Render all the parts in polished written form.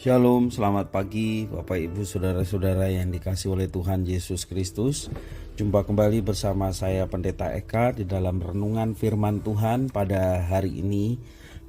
Shalom, selamat pagi Bapak Ibu Saudara-saudara yang dikasihi oleh Tuhan Yesus Kristus. Jumpa kembali bersama saya Pendeta Eka di dalam renungan firman Tuhan pada hari ini,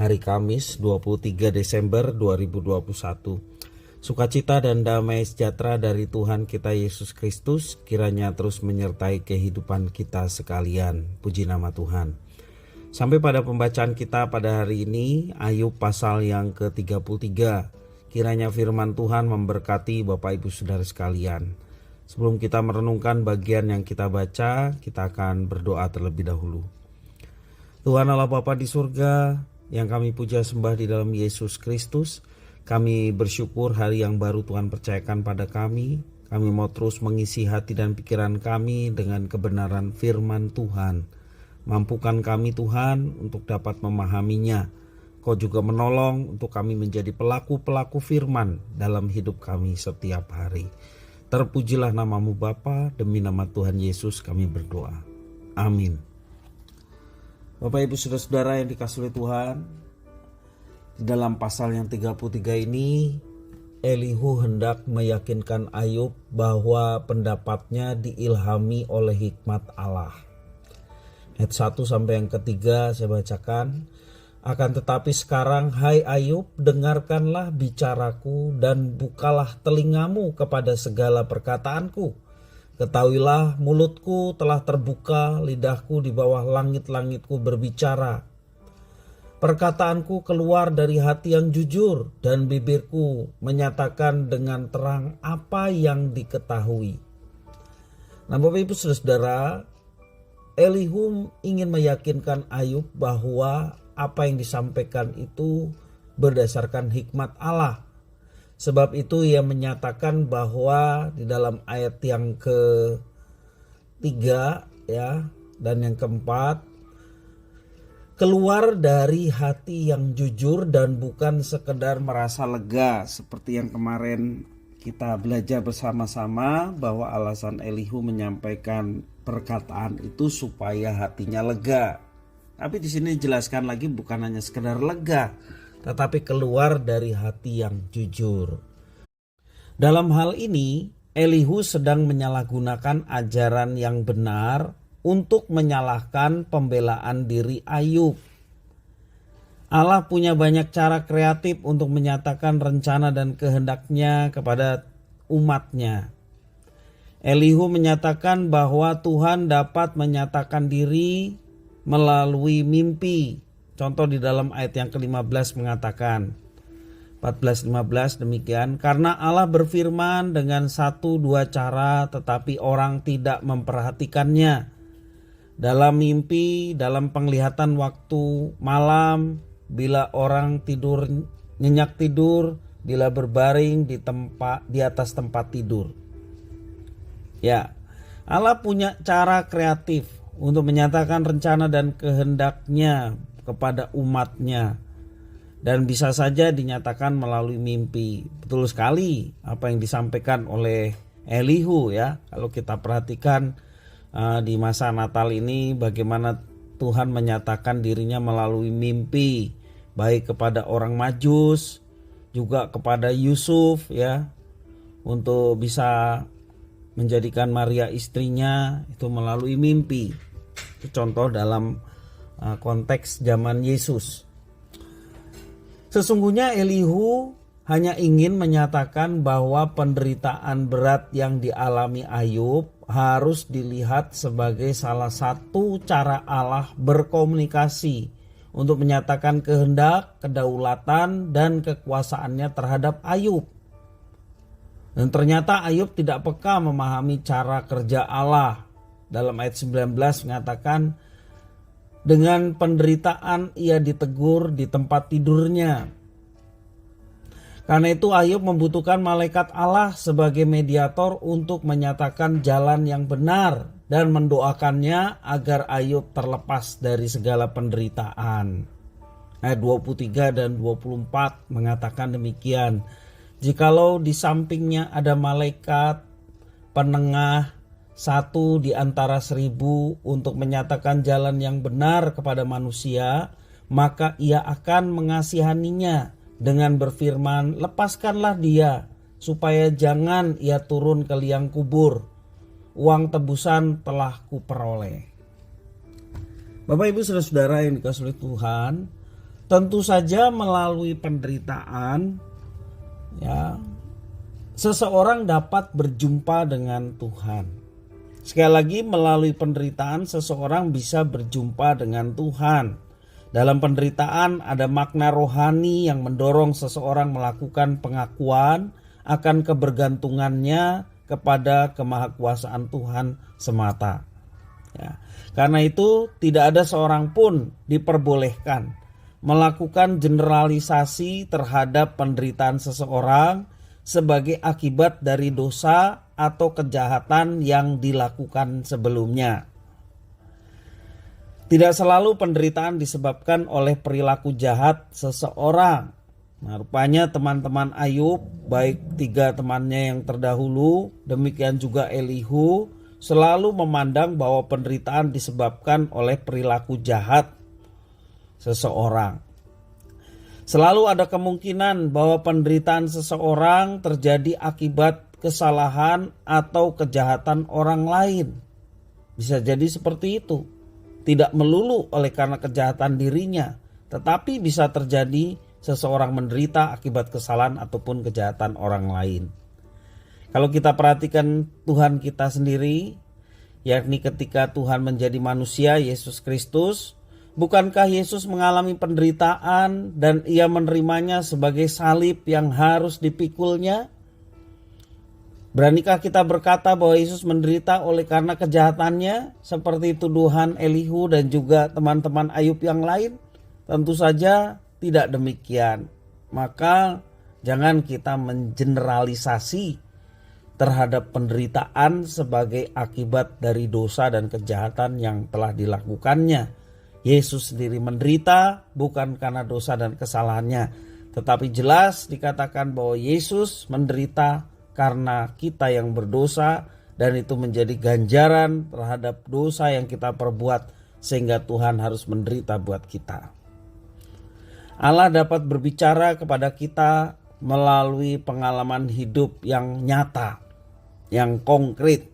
hari Kamis 23 Desember 2021. Sukacita dan damai sejahtera dari Tuhan kita Yesus Kristus kiranya terus menyertai kehidupan kita sekalian. Puji nama Tuhan. Sampai pada pembacaan kita pada hari ini, Ayub pasal yang ke-33. Kiranya firman Tuhan memberkati Bapak Ibu Saudara sekalian. Sebelum kita merenungkan bagian yang kita baca, kita akan berdoa terlebih dahulu. Tuhan Allah Bapa di surga, yang kami puja sembah di dalam Yesus Kristus, kami bersyukur hari yang baru Tuhan percayakan pada kami. Kami mau terus mengisi hati dan pikiran kami dengan kebenaran firman Tuhan. Mampukan kami Tuhan untuk dapat memahaminya. Kau juga menolong untuk kami menjadi pelaku-pelaku firman dalam hidup kami setiap hari. Terpujilah namamu Bapa, demi nama Tuhan Yesus kami berdoa. Amin. Bapak Ibu Saudara-saudara yang dikasihi oleh Tuhan, di dalam pasal yang 33 ini, Elihu hendak meyakinkan Ayub bahwa pendapatnya diilhami oleh hikmat Allah. Ayat 1 sampai yang ketiga saya bacakan. Akan tetapi sekarang, hai Ayub, dengarkanlah bicaraku dan bukalah telingamu kepada segala perkataanku. Ketahuilah mulutku telah terbuka, lidahku di bawah langit-langitku berbicara. Perkataanku keluar dari hati yang jujur dan bibirku menyatakan dengan terang apa yang diketahui. Nah Bapak Ibu Saudara, Elihu ingin meyakinkan Ayub bahwa apa yang disampaikan itu berdasarkan hikmat Allah. Sebab itu ia menyatakan bahwa di dalam ayat yang ketiga ya dan yang keempat, keluar dari hati yang jujur dan bukan sekedar merasa lega, seperti yang kemarin kita belajar bersama-sama bahwa alasan Elihu menyampaikan perkataan itu supaya hatinya lega. Tapi di sini dijelaskan lagi bukan hanya sekedar lega, tetapi keluar dari hati yang jujur. Dalam hal ini, Elihu sedang menyalahgunakan ajaran yang benar untuk menyalahkan pembelaan diri Ayub. Allah punya banyak cara kreatif untuk menyatakan rencana dan kehendaknya kepada umatnya. Elihu menyatakan bahwa Tuhan dapat menyatakan diri melalui mimpi. Contoh di dalam ayat yang ke-15 mengatakan 14-15 demikian, karena Allah berfirman dengan 1-2 cara tetapi orang tidak memperhatikannya. Dalam mimpi, dalam penglihatan waktu malam, bila orang tidur nyenyak tidur, bila berbaring di atas tempat tidur. Ya, Allah punya cara kreatif untuk menyatakan rencana dan kehendaknya kepada umatnya. Dan bisa saja dinyatakan melalui mimpi. Betul sekali apa yang disampaikan oleh Elihu ya. Kalau kita perhatikan di masa Natal ini bagaimana Tuhan menyatakan dirinya melalui mimpi. Baik kepada orang Majus, juga kepada Yusuf ya. Untuk bisa menjadikan Maria istrinya itu melalui mimpi. Itu contoh dalam konteks zaman Yesus. Sesungguhnya Elihu hanya ingin menyatakan bahwa penderitaan berat yang dialami Ayub harus dilihat sebagai salah satu cara Allah berkomunikasi untuk menyatakan kehendak, kedaulatan, dan kekuasaannya terhadap Ayub. Dan ternyata Ayub tidak peka memahami cara kerja Allah. Dalam ayat 19 mengatakan, dengan penderitaan ia ditegur di tempat tidurnya. Karena itu Ayub membutuhkan malaikat Allah sebagai mediator untuk menyatakan jalan yang benar dan mendoakannya agar Ayub terlepas dari segala penderitaan. Ayat 23 dan 24 mengatakan demikian. Jikalau di sampingnya ada malaikat penengah 1 di antara 1000 untuk menyatakan jalan yang benar kepada manusia, maka ia akan mengasihaninya dengan berfirman, "Lepaskanlah dia, supaya jangan ia turun ke liang kubur. Uang tebusan telah kuperoleh." Bapak Ibu Saudara-saudara yang dikasihi oleh Tuhan, tentu saja melalui penderitaan ya, seseorang dapat berjumpa dengan Tuhan. Sekali lagi, melalui penderitaan seseorang bisa berjumpa dengan Tuhan. Dalam penderitaan ada makna rohani yang mendorong seseorang melakukan pengakuan akan kebergantungannya kepada kemahakuasaan Tuhan semata. Ya. Karena itu tidak ada seorang pun diperbolehkan melakukan generalisasi terhadap penderitaan seseorang sebagai akibat dari dosa atau kejahatan yang dilakukan sebelumnya. Tidak selalu penderitaan disebabkan oleh perilaku jahat seseorang. Nah, rupanya teman-teman Ayub, baik 3 temannya yang terdahulu, demikian juga Elihu, selalu memandang bahwa penderitaan disebabkan oleh perilaku jahat seseorang. Selalu ada kemungkinan bahwa penderitaan seseorang terjadi akibat kesalahan atau kejahatan orang lain. Bisa jadi seperti itu. Tidak melulu oleh karena kejahatan dirinya, tetapi bisa terjadi seseorang menderita akibat kesalahan ataupun kejahatan orang lain. Kalau kita perhatikan Tuhan kita sendiri, yakni ketika Tuhan menjadi manusia, Yesus Kristus, bukankah Yesus mengalami penderitaan dan ia menerimanya sebagai salib yang harus dipikulnya? Beranikah kita berkata bahwa Yesus menderita oleh karena kejahatannya seperti tuduhan Elihu dan juga teman-teman Ayub yang lain? Tentu saja tidak demikian. Maka jangan kita mengeneralisasi terhadap penderitaan sebagai akibat dari dosa dan kejahatan yang telah dilakukannya. Yesus sendiri menderita bukan karena dosa dan kesalahannya, tetapi jelas dikatakan bahwa Yesus menderita karena kita yang berdosa, dan itu menjadi ganjaran terhadap dosa yang kita perbuat sehingga Tuhan harus menderita buat kita. Allah dapat berbicara kepada kita melalui pengalaman hidup yang nyata, yang konkret,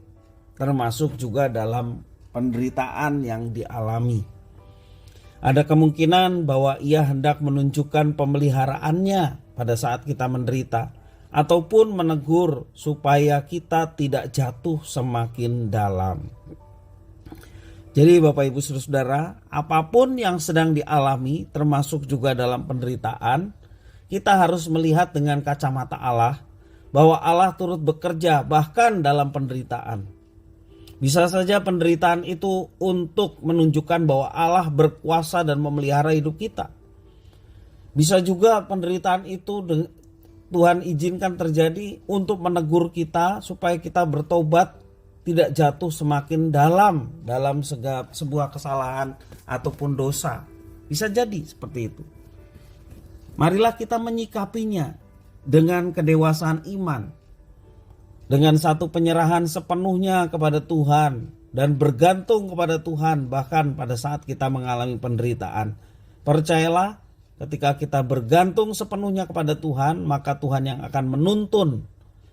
termasuk juga dalam penderitaan yang dialami. Ada kemungkinan bahwa ia hendak menunjukkan pemeliharaannya pada saat kita menderita, ataupun menegur supaya kita tidak jatuh semakin dalam. Jadi Bapak Ibu Saudara, apapun yang sedang dialami, termasuk juga dalam penderitaan, kita harus melihat dengan kacamata Allah, bahwa Allah turut bekerja bahkan dalam penderitaan. Bisa saja penderitaan itu untuk menunjukkan bahwa Allah berkuasa dan memelihara hidup kita. Bisa juga penderitaan itu Tuhan izinkan terjadi untuk menegur kita supaya kita bertobat, tidak jatuh semakin dalam sebuah kesalahan ataupun dosa. Bisa jadi seperti itu. Marilah kita menyikapinya dengan kedewasaan iman, dengan satu penyerahan sepenuhnya kepada Tuhan dan bergantung kepada Tuhan bahkan pada saat kita mengalami penderitaan. Percayalah, ketika kita bergantung sepenuhnya kepada Tuhan, maka Tuhan yang akan menuntun.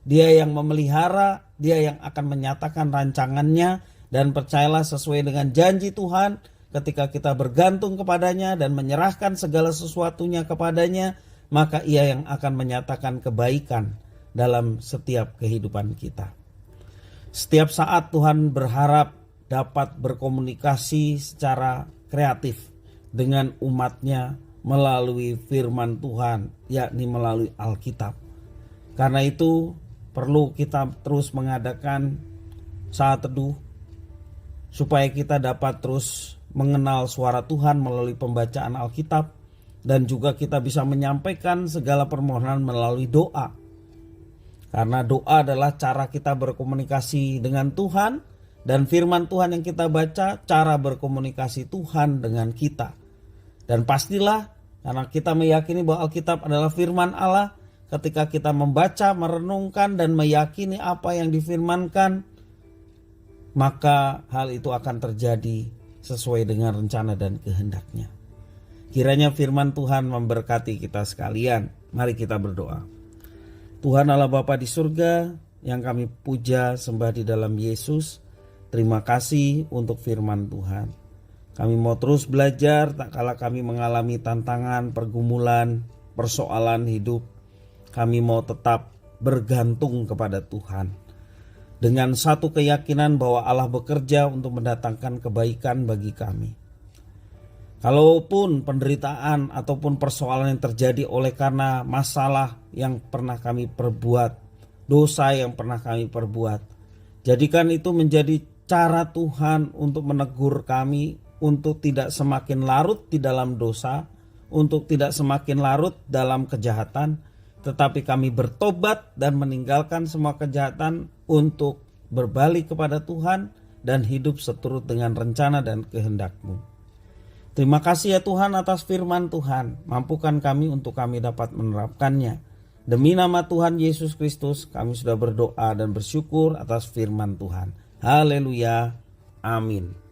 Dia yang memelihara, dia yang akan menyatakan rancangannya, dan percayalah sesuai dengan janji Tuhan, ketika kita bergantung kepadanya dan menyerahkan segala sesuatunya kepadanya, maka ia yang akan menyatakan kebaikan dalam setiap kehidupan kita. Setiap saat Tuhan berharap dapat berkomunikasi secara kreatif dengan umatnya melalui firman Tuhan, yakni melalui Alkitab. Karena itu perlu kita terus mengadakan saat teduh, supaya kita dapat terus mengenal suara Tuhan melalui pembacaan Alkitab, dan juga kita bisa menyampaikan segala permohonan melalui doa. Karena doa adalah cara kita berkomunikasi dengan Tuhan, dan firman Tuhan yang kita baca cara berkomunikasi Tuhan dengan kita. Dan pastilah, karena kita meyakini bahwa Alkitab adalah firman Allah, ketika kita membaca, merenungkan, dan meyakini apa yang difirmankan, maka hal itu akan terjadi sesuai dengan rencana dan kehendaknya. Kiranya firman Tuhan memberkati kita sekalian. Mari kita berdoa. Tuhan Allah Bapa di surga yang kami puja sembah di dalam Yesus, terima kasih untuk firman Tuhan. Kami mau terus belajar tak kala kami mengalami tantangan, pergumulan, persoalan hidup. Kami mau tetap bergantung kepada Tuhan dengan satu keyakinan bahwa Allah bekerja untuk mendatangkan kebaikan bagi kami. Kalaupun penderitaan ataupun persoalan yang terjadi oleh karena masalah yang pernah kami perbuat, dosa yang pernah kami perbuat, jadikan itu menjadi cara Tuhan untuk menegur kami untuk tidak semakin larut di dalam dosa, untuk tidak semakin larut dalam kejahatan, tetapi kami bertobat dan meninggalkan semua kejahatan untuk berbalik kepada Tuhan dan hidup seturut dengan rencana dan kehendak-Mu. Terima kasih ya Tuhan atas firman Tuhan. Mampukan kami untuk kami dapat menerapkannya. Demi nama Tuhan Yesus Kristus kami sudah berdoa dan bersyukur atas firman Tuhan. Haleluya. Amin.